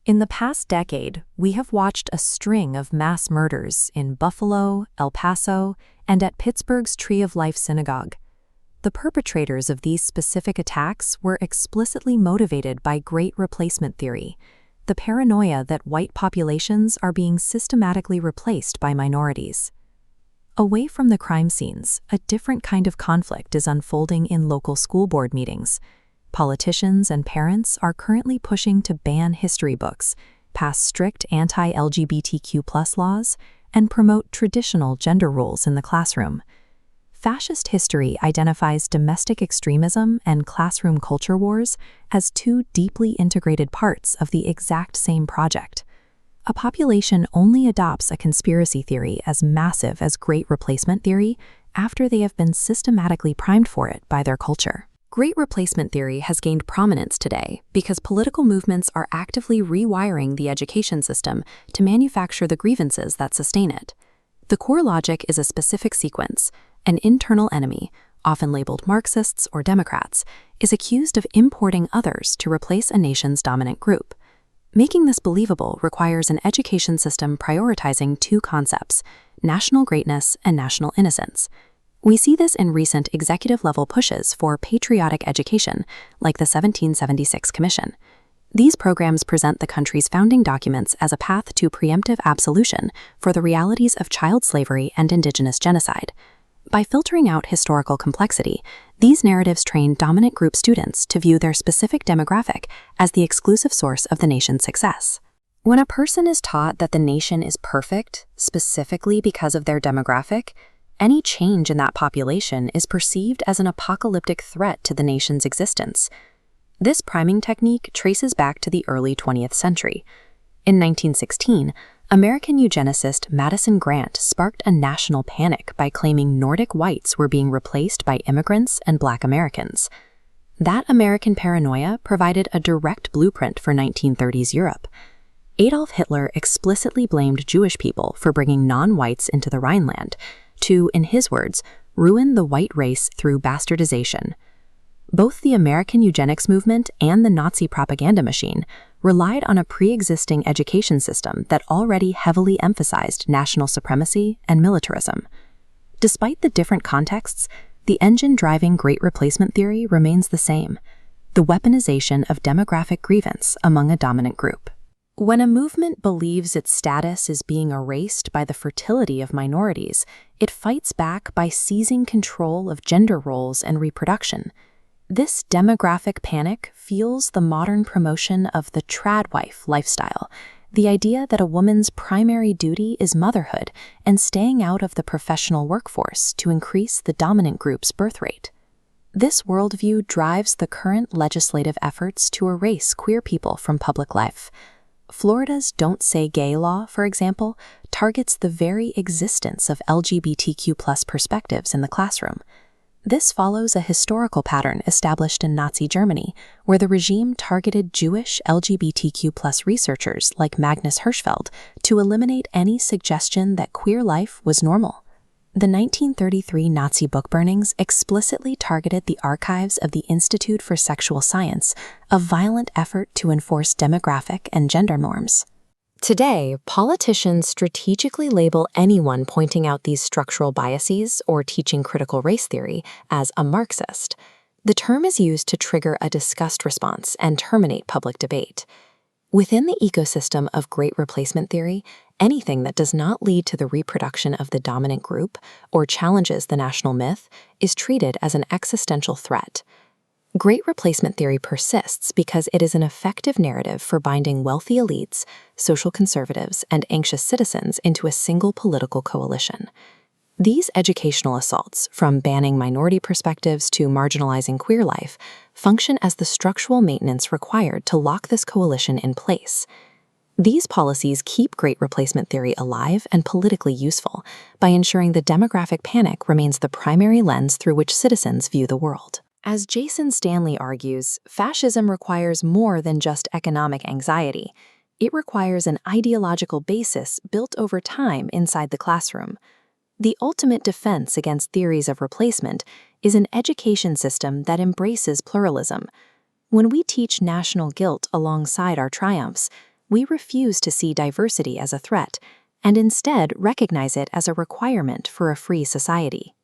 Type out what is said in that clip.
In the past decade, we have watched a string of mass murders in Buffalo, El Paso, and at Pittsburgh's Tree of Life Synagogue. The perpetrators of these specific attacks were explicitly motivated by Great Replacement theory, the paranoia that white populations are being systematically replaced by minorities. Away from the crime scenes, a different kind of conflict is unfolding in local school board meetings. Politicians and parents are currently pushing to ban history books, pass strict anti-LGBTQ+ laws, and promote traditional gender roles in the classroom. Fascist history identifies domestic extremism and classroom culture wars as two deeply integrated parts of the exact same project. A population only adopts a conspiracy theory as massive as Great Replacement theory after they have been systematically primed for it by their culture. Great Replacement theory has gained prominence today because political movements are actively rewiring the education system to manufacture the grievances that sustain it. The core logic is a specific sequence. An internal enemy, often labeled Marxists or Democrats, is accused of importing others to replace a nation's dominant group. Making this believable requires an education system prioritizing two concepts: national greatness and national innocence. We see this in recent executive-level pushes for patriotic education, like the 1776 Commission. These programs present the country's founding documents as a path to preemptive absolution for the realities of child slavery and indigenous genocide. By filtering out historical complexity, these narratives train dominant group students to view their specific demographic as the exclusive source of the nation's success. When a person is taught that the nation is perfect, specifically because of their demographic, any change in that population is perceived as an apocalyptic threat to the nation's existence. This priming technique traces back to the early 20th century. In 1916, American eugenicist Madison Grant sparked a national panic by claiming Nordic whites were being replaced by immigrants and Black Americans. That American paranoia provided a direct blueprint for 1930s Europe. Adolf Hitler explicitly blamed Jewish people for bringing non-whites into the Rhineland to, in his words, ruin the white race through bastardization. Both the American eugenics movement and the Nazi propaganda machine relied on a pre-existing education system that already heavily emphasized national supremacy and militarism. Despite the different contexts, the engine driving Great Replacement theory remains the same: the weaponization of demographic grievance among a dominant group. When a movement believes its status is being erased by the fertility of minorities, it fights back by seizing control of gender roles and reproduction. This demographic panic fuels the modern promotion of the tradwife lifestyle, the idea that a woman's primary duty is motherhood and staying out of the professional workforce to increase the dominant group's birth rate. This worldview drives the current legislative efforts to erase queer people from public life. Florida's Don't Say Gay law, for example, targets the very existence of LGBTQ+ perspectives in the classroom. This follows a historical pattern established in Nazi Germany, where the regime targeted Jewish LGBTQ+ researchers like Magnus Hirschfeld to eliminate any suggestion that queer life was normal. The 1933 Nazi book burnings explicitly targeted the archives of the Institute for Sexual Science, a violent effort to enforce demographic and gender norms. Today, politicians strategically label anyone pointing out these structural biases or teaching critical race theory as a Marxist. The term is used to trigger a disgust response and terminate public debate. Within the ecosystem of Great Replacement theory, anything that does not lead to the reproduction of the dominant group or challenges the national myth is treated as an existential threat. Great Replacement theory persists because it is an effective narrative for binding wealthy elites, social conservatives, and anxious citizens into a single political coalition. These educational assaults, from banning minority perspectives to marginalizing queer life, function as the structural maintenance required to lock this coalition in place. These policies keep Great Replacement theory alive and politically useful by ensuring the demographic panic remains the primary lens through which citizens view the world. As Jason Stanley argues, fascism requires more than just economic anxiety. It requires an ideological basis built over time inside the classroom. The ultimate defense against theories of replacement is an education system that embraces pluralism. When we teach national guilt alongside our triumphs, we refuse to see diversity as a threat and instead recognize it as a requirement for a free society.